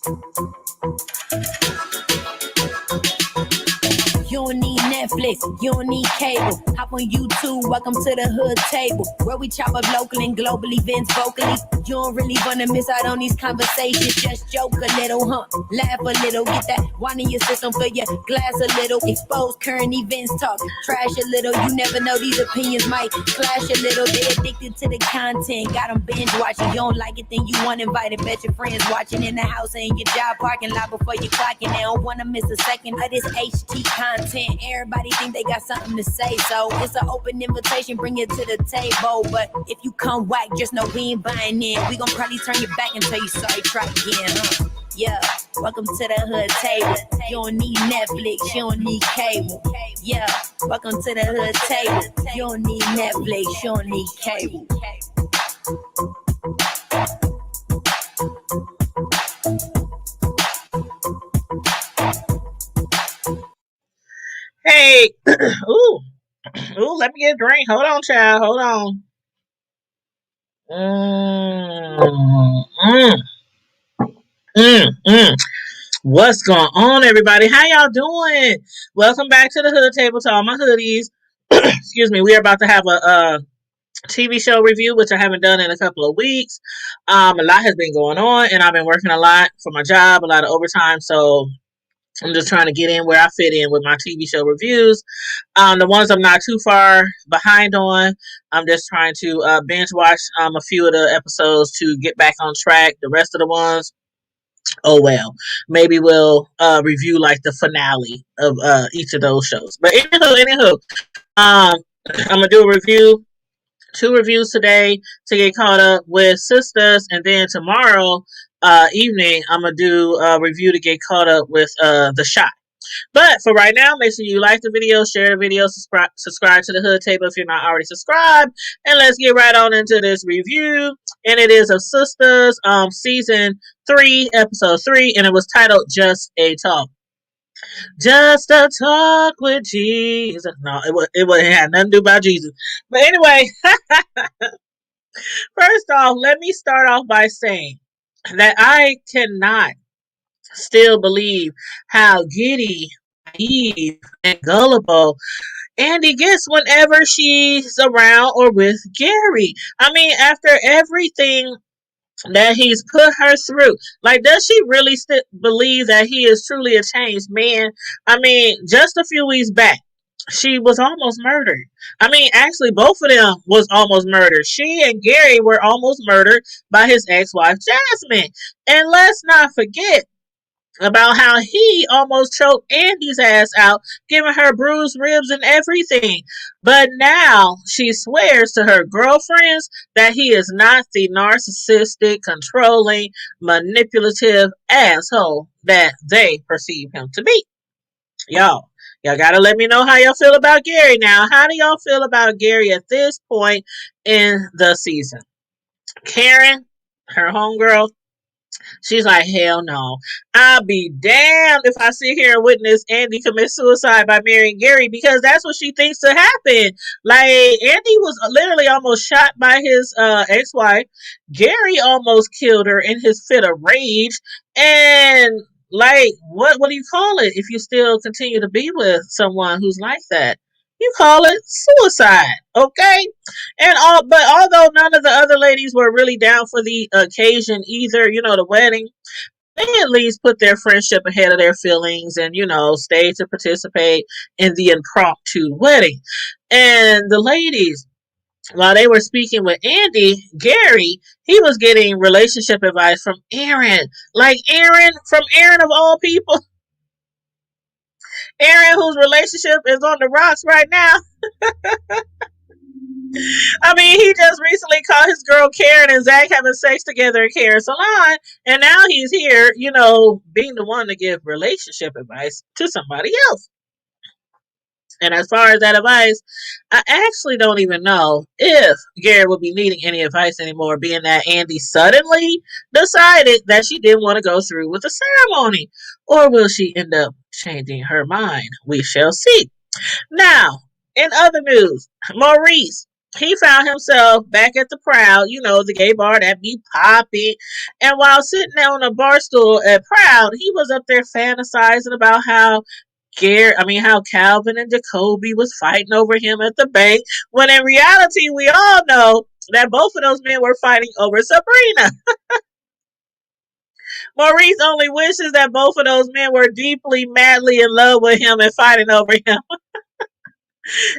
You don't need Netflix, you don't need cable. Hop on YouTube, welcome to the hood table, where we chop up local and global events vocally. You don't really wanna miss out on these conversations. Just joke a little, laugh a little, get that wine in your system, fill your glass a little. Expose current events, talk trash a little. You never know, these opinions might clash a little. They addicted to the content, got them binge watching. You don't like it, then you want invited. Bet your friends watching in the house and in your job parking lot before you clocking. They don't wanna miss a second of this HT content. Everybody think they got something to say, so it's an open invitation, bring it to the table. But if you come whack, just know we ain't buying in. We gon' probably turn your back and tell you sorry, try again, Yeah, welcome to the hood table. You don't need Netflix, you don't need cable. Yeah, welcome to the hood table. You don't need Netflix, you don't need cable. Hey, ooh, let me get a drink. Hold on, child. Hold on. What's going on, everybody? How y'all doing? Welcome back to the Hood Table, to all my hoodies. Excuse me. We are about to have a TV show review, which I haven't done in a couple of weeks. A lot has been going on, and I've been working a lot for my job, a lot of overtime. So I'm just trying to get in where I fit in with my TV show reviews. The ones I'm not too far behind on, I'm just trying to binge watch a few of the episodes to get back on track. The rest of the ones, oh well. Maybe we'll review like the finale of each of those shows. But anywho, I'm gonna do a review. 2 reviews today to get caught up with Sistas, and then tomorrow evening I'm gonna do a review to get caught up with The Shot. But for right now, make sure you like the video, share the video, subscribe to the Hood Table if you're not already subscribed, and let's get right on into this review. And it is of Sistas, season 3, episode 3, and it was titled Just a Talk. Just a talk with Jesus. No, it had nothing to do about Jesus. But anyway, first off, let me start off by saying that I cannot still believe how giddy, naive, and gullible Andy gets whenever she's around or with Gary. I mean, after everything that he's put her through. Like, does she really believe that he is truly a changed man? I mean, just a few weeks back, she was almost murdered. I mean, actually, both of them was almost murdered. She and Gary were almost murdered by his ex-wife, Jasmine. And let's not forget about how he almost choked Andy's ass out, giving her bruised ribs and everything. But now she swears to her girlfriends that he is not the narcissistic, controlling, manipulative asshole that they perceive him to be. Y'all gotta let me know how y'all feel about Gary now. How do y'all feel about Gary at this point in the season? Karen, her homegirl, she's like, hell no. I'll be damned if I sit here and witness Andy commit suicide by marrying Gary, because that's what she thinks to happen. Like, Andy was literally almost shot by his ex-wife. Gary almost killed her in his fit of rage. And like, what do you call it if you still continue to be with someone who's like that? You call it suicide, okay? But although none of the other ladies were really down for the occasion either, the wedding, they at least put their friendship ahead of their feelings and, stayed to participate in the impromptu wedding. And the ladies, while they were speaking with Andy, Gary, he was getting relationship advice from Aaron. Like from Aaron of all people. Aaron, whose relationship is on the rocks right now. I mean, he just recently caught his girl Karen and Zach having sex together at Karen's salon, and now he's here, being the one to give relationship advice to somebody else. And as far as that advice, I actually don't even know if Gary will be needing any advice anymore, being that Andy suddenly decided that she didn't want to go through with the ceremony. Or will she end up changing her mind? We shall see. Now, in other news, Maurice, he found himself back at the Proud, the gay bar that be popping. And while sitting there on a bar stool at Proud, he was up there fantasizing about how Calvin and Jacoby was fighting over him at the bank. When in reality, we all know that both of those men were fighting over Sabrina. Maurice only wishes that both of those men were deeply, madly in love with him and fighting over him.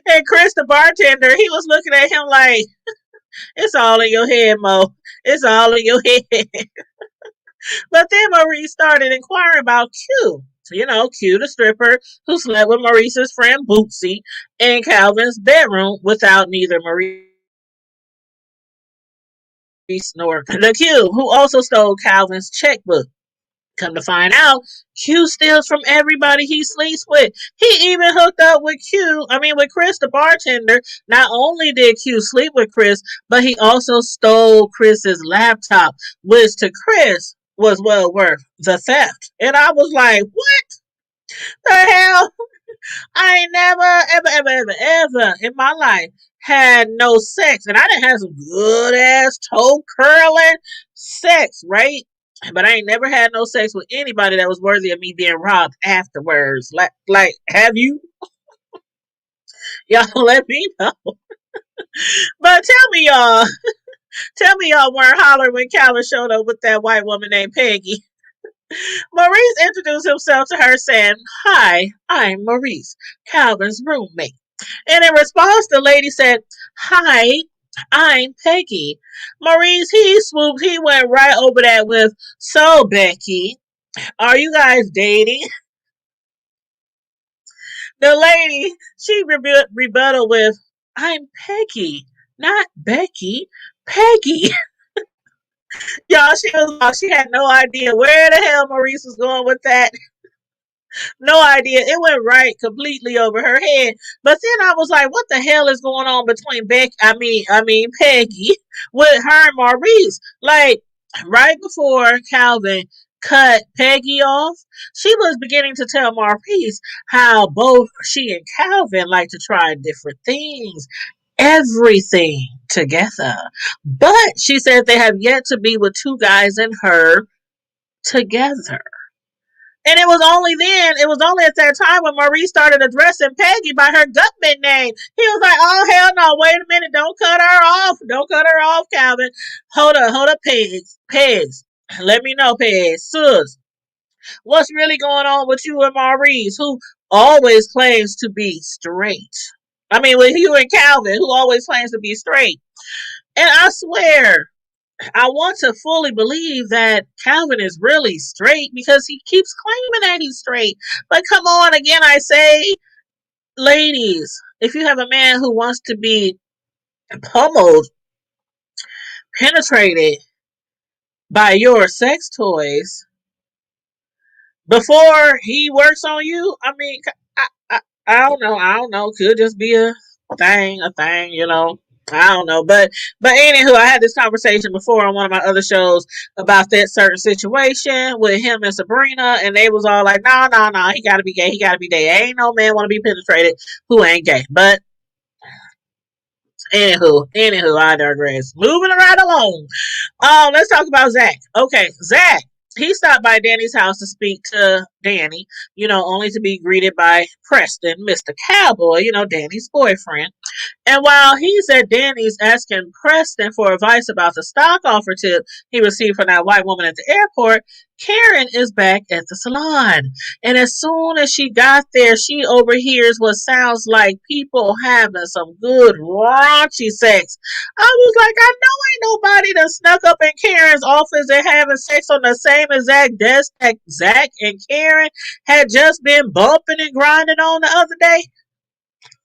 And Chris, the bartender, he was looking at him like, it's all in your head, Mo. It's all in your head. But then Maurice started inquiring about Q. Q, the stripper who slept with Maurice's friend Bootsy in Calvin's bedroom without neither Maurice nor the Q, who also stole Calvin's checkbook. Come to find out, Q steals from everybody he sleeps with. He even hooked up with with Chris, the bartender. Not only did Q sleep with Chris, but he also stole Chris's laptop, which to Chris was well worth the theft. And I was like, what the hell? I ain't never, ever, ever, ever, ever in my life had no sex. And I didn't have some good ass toe curling sex, right? But I ain't never had no sex with anybody that was worthy of me being robbed afterwards. Have you? Y'all let me know. But tell me y'all weren't hollering when Calvin showed up with that white woman named Peggy. Maurice introduced himself to her saying, "Hi, I'm Maurice, Calvin's roommate." And in response, the lady said, "Hi, I'm Peggy." Maurice, he swooped, he went right over that with, "So, Becky, are you guys dating?" The lady, she rebutted with, "I'm Peggy, not Becky. Peggy." Y'all, she was lost. She had no idea where the hell Maurice was going with that. No idea. It went right completely over her head. But then I was like, what the hell is going on between Peggy with her and Maurice? Like, right before Calvin cut Peggy off, she was beginning to tell Maurice how both she and Calvin like to try different things, everything together. But she said they have yet to be with two guys and her together. And it was only at that time when Maurice started addressing Peggy by her Gutman name. He was like, oh, hell no, wait a minute, don't cut her off. Don't cut her off, Calvin. Hold up, Pegs. Pegs. Let me know, Pegs. Sus, what's really going on with you and Maurice, who always claims to be straight? With you and Calvin, who always claims to be straight. And I swear, I want to fully believe that Calvin is really straight because he keeps claiming that he's straight. But come on, again, I say, ladies, if you have a man who wants to be pummeled, penetrated by your sex toys before he works on you, I don't know. I don't know. Could just be a thing. I don't know. But anywho, I had this conversation before on one of my other shows about that certain situation with him and Sabrina, and they was all like, no, he gotta be gay, he gotta be gay. Ain't no man wanna be penetrated who ain't gay. But anywho, I digress. Moving right along. Let's talk about Zach. Okay, Zach. He stopped by Danny's house to speak to Danny, only to be greeted by Preston, Mr. Cowboy, Danny's boyfriend. And while he's at Danny's asking Preston for advice about the stock offer tip he received from that white woman at the airport, Karen is back at the salon. And as soon as she got there, she overhears what sounds like people having some good raunchy sex. I was like, I know ain't nobody that snuck up in Karen's office and having sex on the same exact desk that Zach and Karen had just been bumping and grinding on the other day.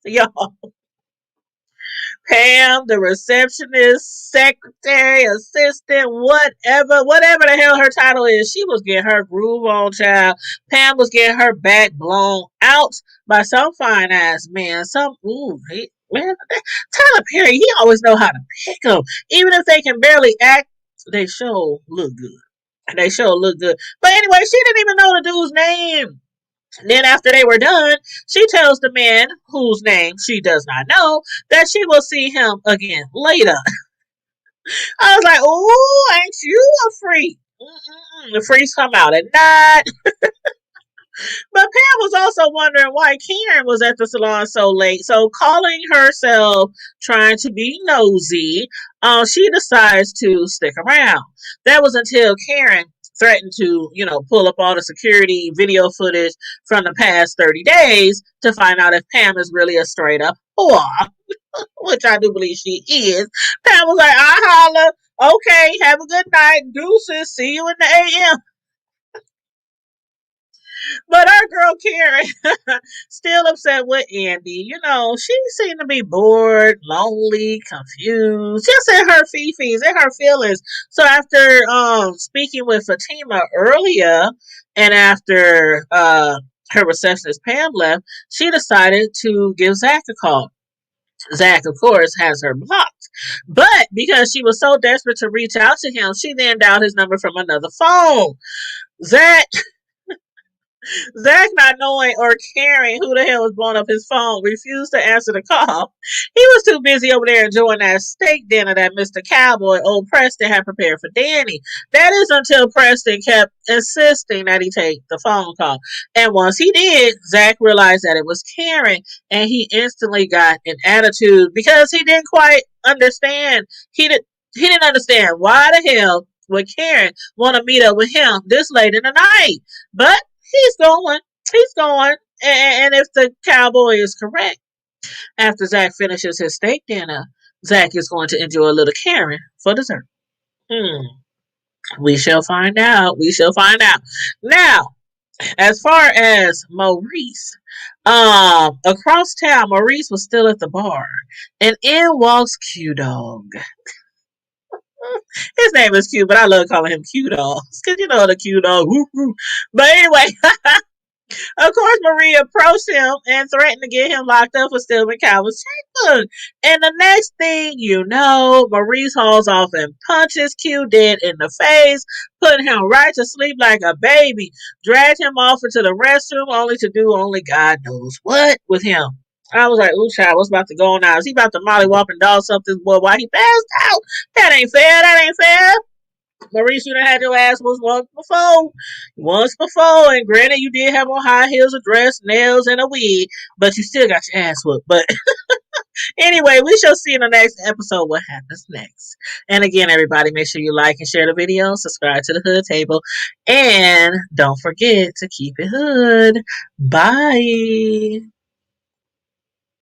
Y'all. Pam, the receptionist, secretary, assistant, whatever the hell her title is, she was getting her groove on, child. Pam was getting her back blown out by some fine ass man. Man, Tyler Perry, he always know how to pick them. Even if they can barely act, they sure look good. They sure look good. But anyway, she didn't even know the dude's name. Then after they were done, she tells the man, whose name she does not know, that she will see him again later. I was like, "Ooh, ain't you a freak?" Mm-mm-mm. The freaks come out at night. But Pam was also wondering why Karen was at the salon so late. So, calling herself trying to be nosy, she decides to stick around. That was until Karen threatened to, pull up all the security video footage from the past 30 days to find out if Pam is really a straight up whore, which I do believe she is. Pam was like, I holla. Okay, have a good night. Deuces. See you in the AM. But our girl Karen still upset with Andy. She seemed to be bored, lonely, confused, just in her fifis, in her feelings. So after speaking with Fatima earlier, and after her receptionist Pam left, she decided to give Zach a call. Zach, of course, has her blocked. But because she was so desperate to reach out to him, she then dialed his number from another phone. Zach Zach, not knowing or caring who the hell was blowing up his phone, refused to answer the call. He was too busy over there enjoying that steak dinner that Mr. Cowboy, old Preston, had prepared for Danny. That is until Preston kept insisting that he take the phone call. And once he did, Zach realized that it was Karen, and he instantly got an attitude because he didn't quite understand. He didn't understand why the hell would Karen want to meet up with him this late in the night. But he's going. He's going. And if the cowboy is correct, after Zach finishes his steak dinner, Zach is going to enjoy a little Karen for dessert. Hmm. We shall find out. We shall find out. Now, as far as Maurice, across town, Maurice was still at the bar, and in walks Q Dog. His name is Q, but I love calling him Q Dog because the Q Dog. Woo, woo. But anyway, of course, Maria approached him and threatened to get him locked up for stealing Calvin's checkbook. And the next thing you know, Maurice hauls off and punches Q dead in the face, putting him right to sleep like a baby, dragged him off into the restroom only to do only God knows what with him. I was like, ooh, child, what's about to go on now? Is he about to mollywop and dog something boy while he passed out? That ain't fair. That ain't fair. Maurice, you done had your ass was once before. Once before. And granted, you did have on high heels, a dress, nails, and a wig, but you still got your ass whooped. But anyway, we shall see in the next episode what happens next. And again, everybody, make sure you like and share the video, subscribe to the Hood Table, and don't forget to keep it hood. Bye.